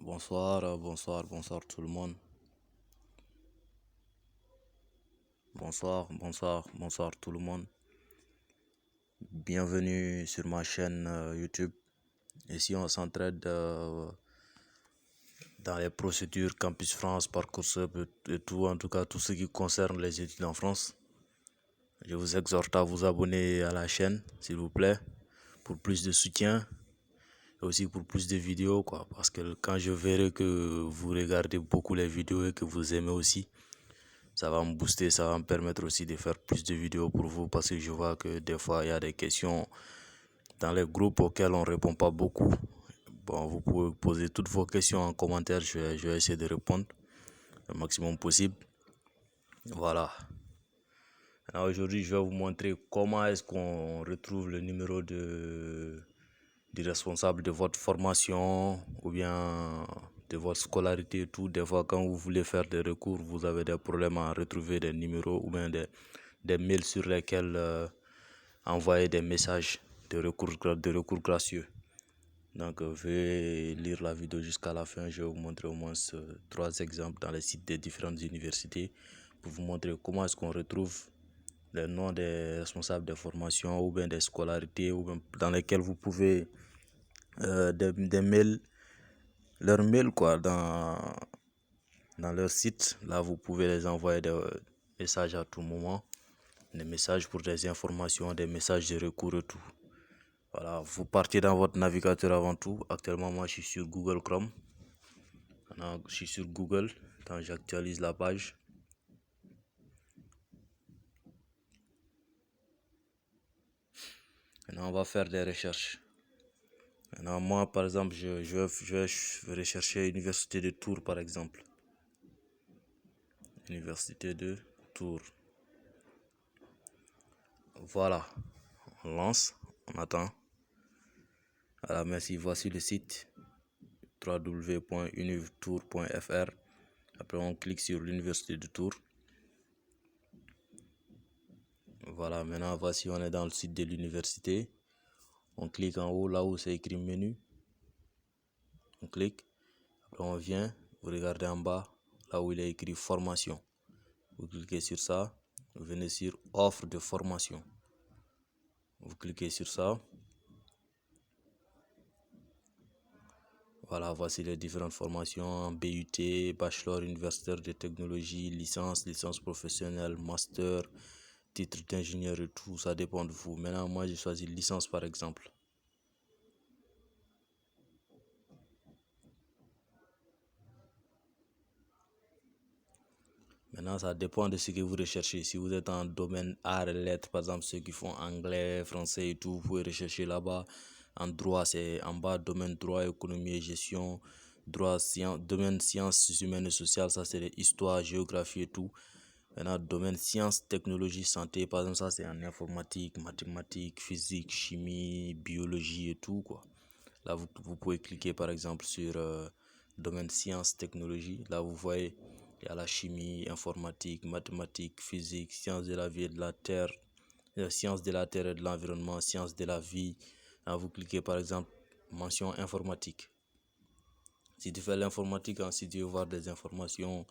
Bonsoir tout le monde. Bonsoir tout le monde. Bienvenue sur ma chaîne YouTube. Ici, on s'entraide dans les procédures Campus France, Parcoursup et tout, en tout cas tout ce qui concerne les études en France. Je vous exhorte à vous abonner à la chaîne, s'il vous plaît, pour plus de soutien et aussi pour plus de vidéos, quoi. Parce que quand je verrai que vous regardez beaucoup les vidéos et que vous aimez aussi, ça va me booster, ça va me permettre aussi de faire plus de vidéos pour vous, parce que je vois que des fois il y a des questions dans les groupes auxquels on répond pas beaucoup. Bon, vous pouvez poser toutes vos questions en commentaire, je vais essayer de répondre le maximum possible. Voilà. Alors aujourd'hui, je vais vous montrer comment est-ce qu'on retrouve le numéro du responsable de votre formation ou bien de votre scolarité et tout. Des fois, quand vous voulez faire des recours, vous avez des problèmes à retrouver des numéros ou bien des mails sur lesquels envoyer des messages de recours gracieux. Donc, je vais lire la vidéo jusqu'à la fin. Je vais vous montrer au moins 3 exemples dans les sites des différentes universités pour vous montrer comment est-ce qu'on retrouve les noms des responsables de formation ou bien des scolarités ou bien dans lesquels vous pouvez des mails, leurs mails quoi, dans leur site. Là, vous pouvez les envoyer des messages à tout moment, des messages pour des informations, des messages de recours et tout. Voilà, vous partez dans votre navigateur avant tout. Actuellement, moi, je suis sur Google Chrome. Maintenant, je suis sur Google. Quand j'actualise la page. Maintenant, on va faire des recherches. Maintenant, moi, par exemple, je vais rechercher Université de Tours, par exemple. Université de Tours. Voilà. On lance. On attend. Voilà, merci. Voici le site www.univtour.fr. Après, on clique sur l'Université de Tours. Voilà, maintenant, voici, on est dans le site de l'université. On clique en haut, là où c'est écrit menu. On clique. Après, on vient. Vous regardez en bas, là où il est écrit formation. Vous cliquez sur ça. Vous venez sur offre de formation. Vous cliquez sur ça. Voilà, voici les différentes formations, BUT, bachelor universitaire de technologie, licence professionnelle, master, titre d'ingénieur et tout, ça dépend de vous. Maintenant, moi, j'ai choisi licence par exemple. Maintenant, ça dépend de ce que vous recherchez. Si vous êtes en domaine arts et lettres, par exemple, ceux qui font anglais, français et tout, vous pouvez rechercher là-bas. En droit, c'est en bas, domaine droit, économie et gestion. Droit, domaine sciences humaines et sociales, ça c'est histoire, géographie et tout. Maintenant, domaine sciences, technologie, santé, par exemple, ça c'est en informatique, mathématiques, physique, chimie, biologie et tout, quoi. Là, vous pouvez cliquer par exemple sur domaine sciences, technologie. Là, vous voyez, il y a la chimie, informatique, mathématiques, physique, sciences de la vie et de la terre, sciences de la terre et de l'environnement, sciences de la vie. Là, vous cliquez par exemple mention informatique. Si tu fais l'informatique, ensuite tu veux voir des informations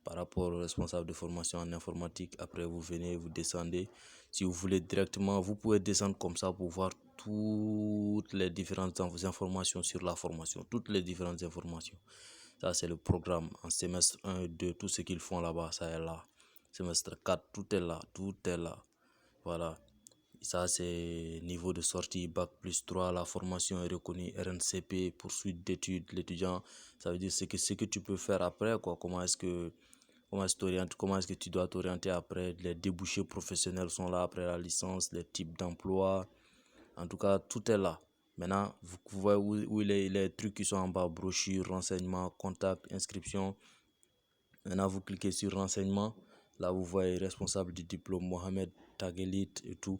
par rapport au responsable de formation en informatique. Après, vous venez, vous descendez. Si vous voulez directement, vous pouvez descendre comme ça pour voir toutes les différentes informations sur la formation. Toutes les différentes informations. Ça, c'est le programme en semestre 1 et 2. Tout ce qu'ils font là-bas, ça est là. Semestre 4, tout est là. Tout est là. Voilà. Ça, c'est niveau de sortie Bac+3. La formation est reconnue RNCP, poursuite d'études. L'étudiant, ça veut dire ce que tu peux faire après, quoi. Comment est-ce que tu dois t'orienter après. Les débouchés professionnels sont là après la licence, les types d'emploi. En tout cas, tout est là. Maintenant, vous voyez où les trucs qui sont en bas, brochure, renseignements, contact, inscription. Maintenant, vous cliquez sur renseignements. Là, vous voyez responsable du diplôme, Mohamed Tagelit et tout.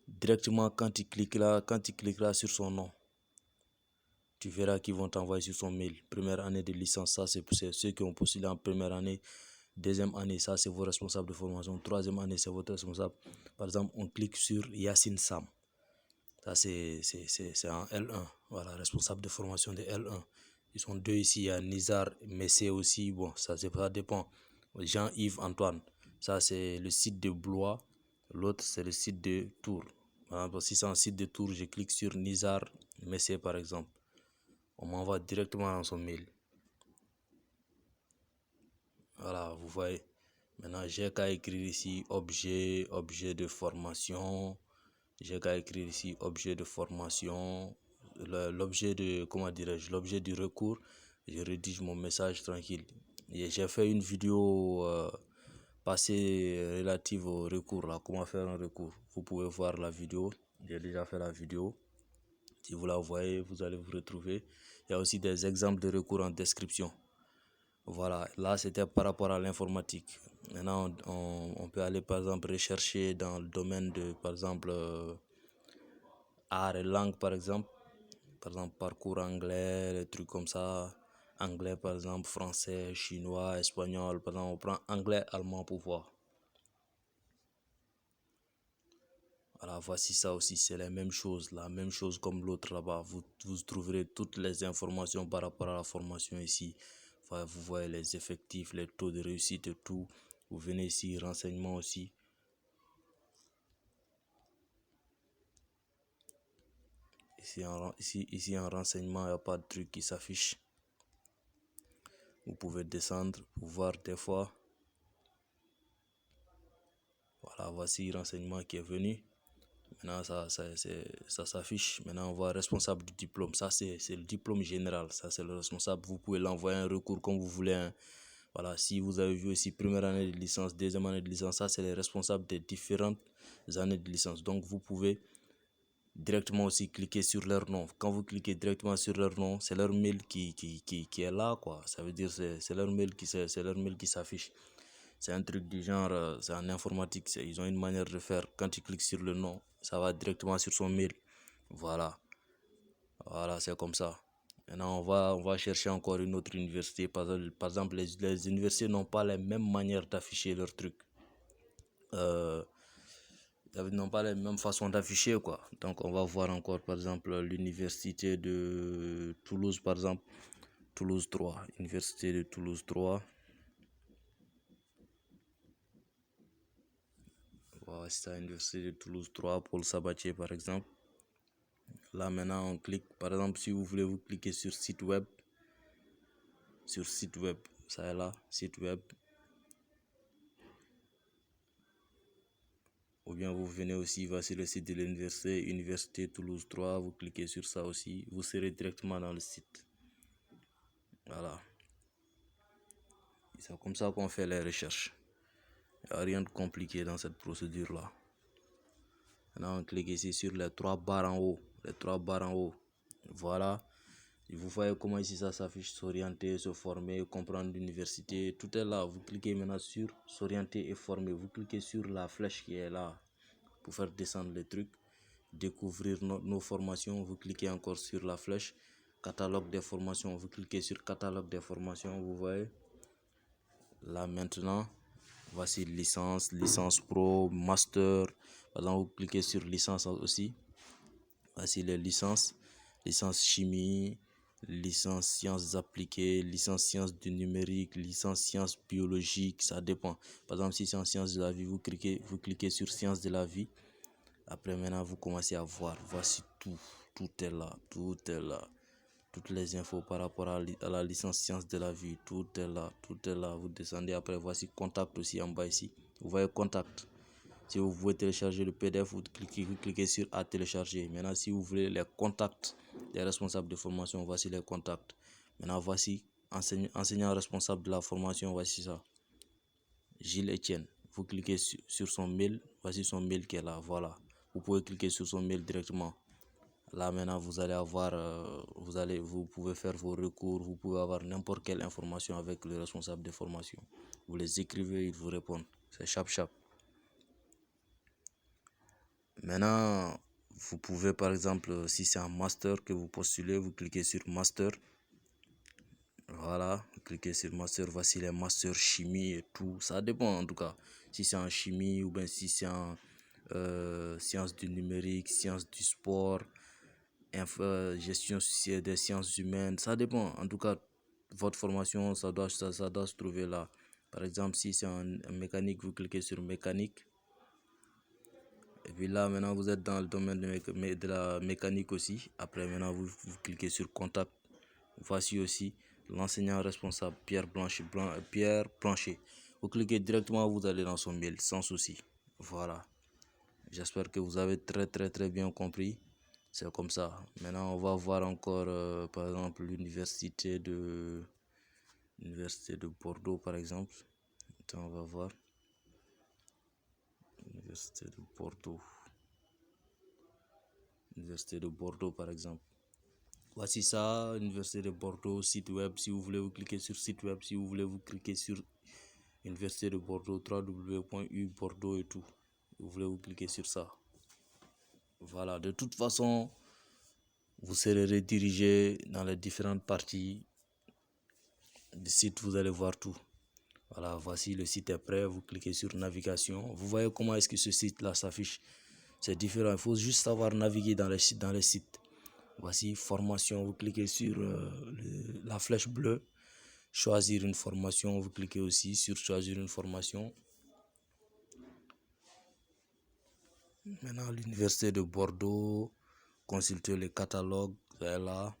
Directement, quand tu cliqueras sur son nom, tu verras qu'ils vont t'envoyer sur son mail. Première année de licence, ça c'est ceux qui ont postulé en première année. Deuxième année, ça c'est vos responsables de formation. Troisième année, c'est votre responsable. Par exemple, on clique sur Yassine Sam. Ça c'est en L1. Voilà, responsable de formation de L1. Ils sont deux ici, il y a Nizar, Messé aussi. Bon, ça dépend. Jean-Yves Antoine, ça c'est le site de Blois. L'autre c'est le site de Tours. Si c'est un site de Tours, je clique sur Nizar, Messé par exemple. On m'envoie directement dans son mail. Voilà, vous voyez. Maintenant, j'ai qu'à écrire ici objet de formation. J'ai qu'à écrire ici objet de formation. L'objet de, comment dirais-je, l'objet du recours. Je rédige mon message tranquille. Et j'ai fait une vidéo passée relative au recours, là, comment faire un recours. Vous pouvez voir la vidéo. J'ai déjà fait la vidéo. Si vous la voyez, vous allez vous retrouver. Il y a aussi des exemples de recours en description. Voilà, là c'était par rapport à l'informatique. Maintenant, on peut aller par exemple rechercher dans le domaine de, par exemple, art et langue, par exemple, parcours anglais, des trucs comme ça. Anglais, par exemple, français, chinois, espagnol. Par exemple, on prend anglais, allemand pour voir. Voilà, voici ça aussi, c'est la même chose comme l'autre là-bas. Vous trouverez toutes les informations par rapport à la formation ici. Enfin, vous voyez les effectifs, les taux de réussite et tout. Vous venez ici, renseignements aussi. Ici en renseignement, il n'y a pas de truc qui s'affiche. Vous pouvez descendre pour voir des fois. Voilà, voici renseignement qui est venu. Maintenant, ça s'affiche. Maintenant, on voit responsable du diplôme. Ça, c'est le diplôme général. Ça, c'est le responsable. Vous pouvez l'envoyer un recours comme vous voulez. Hein. Voilà, si vous avez vu aussi première année de licence, deuxième année de licence, ça, c'est les responsables des différentes années de licence. Donc, vous pouvez directement aussi cliquer sur leur nom. Quand vous cliquez directement sur leur nom, c'est leur mail qui est là, quoi. Ça veut dire c'est leur mail qui s'affiche. C'est un truc du genre, c'est en informatique, ils ont une manière de faire. Quand tu cliques sur le nom, ça va directement sur son mail. Voilà, voilà, c'est comme ça. Maintenant, on va chercher encore une autre université. Par exemple, les universités n'ont pas les mêmes manières d'afficher leurs trucs. N'ont pas les mêmes façons d'afficher, quoi. Donc, on va voir encore, par exemple, l'université de Toulouse, par exemple. Toulouse 3, université de Toulouse 3. Voilà, c'est ça, université de Toulouse 3, Paul Sabatier, par exemple. Là, maintenant, on clique. Par exemple, si vous voulez, vous cliquez sur site web. Sur site web, ça est là, site web. Ou bien vous venez aussi, voici le site de l'université, Université Toulouse 3, vous cliquez sur ça aussi, vous serez directement dans le site. Voilà. C'est comme ça qu'on fait les recherches. Il n'y a rien de compliqué dans cette procédure-là. Maintenant, on clique ici sur les trois barres en haut. Les trois barres en haut. Voilà. Et vous voyez comment ici ça s'affiche, s'orienter, se former, comprendre l'université. Tout est là. Vous cliquez maintenant sur s'orienter et former. Vous cliquez sur la flèche qui est là pour faire descendre les trucs. Découvrir nos formations. Vous cliquez encore sur la flèche. Catalogue des formations. Vous cliquez sur catalogue des formations. Vous voyez. Là maintenant, voici licence, licence pro, master. Par exemple, vous cliquez sur licence aussi. Voici les licences. Licence chimie, licence sciences appliquées, licence sciences du numérique, licence sciences biologiques, ça dépend. Par exemple, si c'est en sciences de la vie, vous cliquez sur sciences de la vie. Après, maintenant, vous commencez à voir. Voici tout. Tout est là. Tout est là. Toutes les infos par rapport à la licence sciences de la vie. Tout est là. Tout est là. Vous descendez après. Voici contact aussi en bas ici. Vous voyez contact. Si vous voulez télécharger le PDF, vous cliquez sur à télécharger. Maintenant, si vous voulez les contacts des responsables de formation, voici les contacts. Maintenant, voici enseignant responsable de la formation. Voici ça. Gilles Etienne. Vous cliquez sur son mail. Voici son mail qui est là. Voilà. Vous pouvez cliquer sur son mail directement. Là maintenant vous allez avoir, vous pouvez faire vos recours, vous pouvez avoir n'importe quelle information avec le responsable de formation. Vous les écrivez, ils vous répondent. C'est chap. Maintenant, vous pouvez par exemple, si c'est un master que vous postulez, vous cliquez sur master. Voilà, vous cliquez sur master, voici les masters chimie et tout. Ça dépend en tout cas. Si c'est en chimie ou bien si c'est en sciences du numérique, sciences du sport, gestion des sciences humaines, ça dépend. En tout cas, votre formation, ça doit se trouver là. Par exemple, si c'est en mécanique, vous cliquez sur mécanique. Et puis là, maintenant, vous êtes dans le domaine de la mécanique aussi. Après, maintenant, vous cliquez sur contact. Voici aussi l'enseignant responsable, Pierre Plancher. Vous cliquez directement, vous allez dans son mail, sans souci. Voilà. J'espère que vous avez très bien compris. C'est comme ça. Maintenant, on va voir encore, par exemple, l'université de Bordeaux, par exemple. Attends, on va voir. Université de Bordeaux. Université de Bordeaux, par exemple. Voici ça, Université de Bordeaux, site web. Si vous voulez, vous cliquez sur site web. Si vous voulez, vous cliquez sur Université de Bordeaux, www.ubordeaux et tout. Vous voulez, vous cliquez sur ça. Voilà, de toute façon, vous serez redirigé dans les différentes parties du site. Vous allez voir tout. Voilà, voici le site est prêt. Vous cliquez sur navigation. Vous voyez comment est-ce que ce site-là s'affiche. C'est différent. Il faut juste savoir naviguer dans les sites. Voici formation. Vous cliquez sur la flèche bleue. Choisir une formation. Vous cliquez aussi sur choisir une formation. Maintenant, l'université de Bordeaux. Consultez le catalogue. C'est là.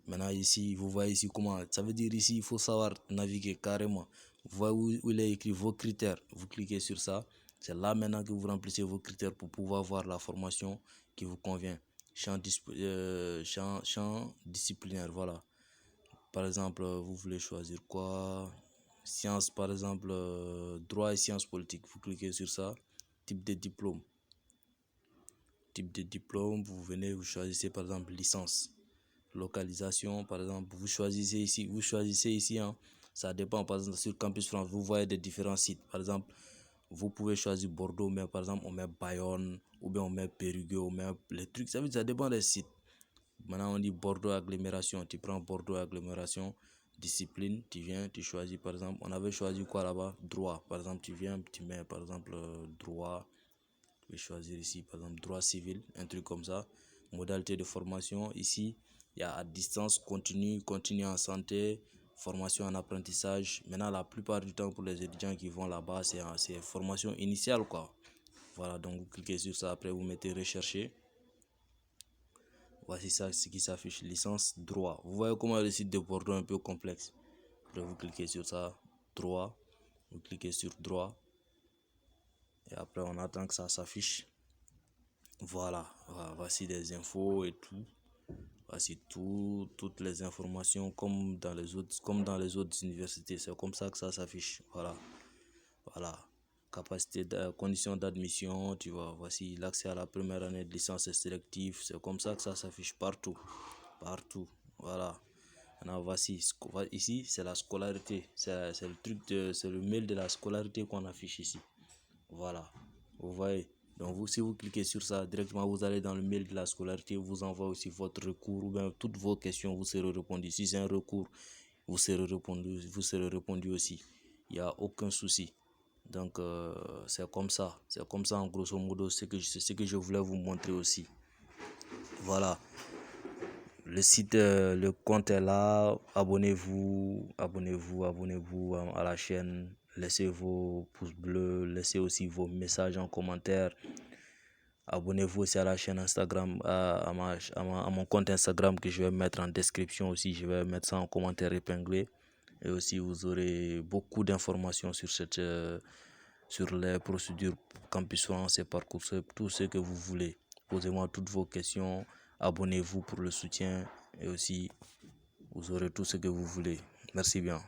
Maintenant, ici, vous voyez ici comment. Ça veut dire ici, il faut savoir naviguer carrément. Vous voyez où il est écrit vos critères. Vous cliquez sur ça. C'est là maintenant que vous remplissez vos critères pour pouvoir voir la formation qui vous convient. Champ disciplinaire, voilà. Par exemple, vous voulez choisir quoi? Sciences, par exemple, droit et sciences politiques. Vous cliquez sur ça. Type de diplôme. Type de diplôme, vous venez, vous choisissez par exemple licence. Localisation, par exemple, vous choisissez ici, hein. Ça dépend. Par exemple, sur Campus France, vous voyez des différents sites. Par exemple, vous pouvez choisir Bordeaux, mais par exemple, on met Bayonne, ou bien on met Périgueux, on met les trucs. Ça veut dire, ça dépend des sites. Maintenant, on dit Bordeaux agglomération. Tu prends Bordeaux agglomération, discipline, tu viens, tu choisis. Par exemple, on avait choisi quoi là-bas? Droit. Par exemple, tu viens, tu mets par exemple droit. Je vais choisir ici, par exemple, droit civil, un truc comme ça. Modalité de formation, ici, il y a à distance, continue en santé, formation en apprentissage. Maintenant, la plupart du temps, pour les étudiants qui vont là-bas, c'est formation initiale, quoi. Voilà, donc vous cliquez sur ça, après vous mettez rechercher. Voici ça, ce qui s'affiche, licence droit. Vous voyez comment le site de Bordeaux est un peu complexe. Après, vous cliquez sur ça, droit. Vous cliquez sur droit. Et après, on attend que ça s'affiche. Voilà, voici des infos et tout. Voici toutes les informations comme dans les autres universités. C'est comme ça que ça s'affiche. Voilà. Conditions d'admission, tu vois. Voici l'accès à la première année de licence sélective. C'est comme ça que ça s'affiche partout. Voilà. Maintenant, voici ici, c'est la scolarité. C'est le mail de la scolarité qu'on affiche ici. Voilà. Vous voyez. Donc si vous cliquez sur ça, directement vous allez dans le mail de la scolarité, vous envoie aussi votre recours ou bien toutes vos questions vous seront répondues. Si c'est un recours, vous serez répondu aussi. Il n'y a aucun souci. Donc c'est comme ça en grosso modo ce que je voulais vous montrer aussi. Voilà. Le site, le compte est là. Abonnez-vous à la chaîne. Laissez vos pouces bleus, laissez aussi vos messages en commentaire. Abonnez-vous aussi à la chaîne Instagram, à mon compte Instagram que je vais mettre en description aussi. Je vais mettre ça en commentaire épinglé. Et aussi, vous aurez beaucoup d'informations sur les procédures Campus France et Parcoursup, tout ce que vous voulez. Posez-moi toutes vos questions. Abonnez-vous pour le soutien. Et aussi, vous aurez tout ce que vous voulez. Merci bien.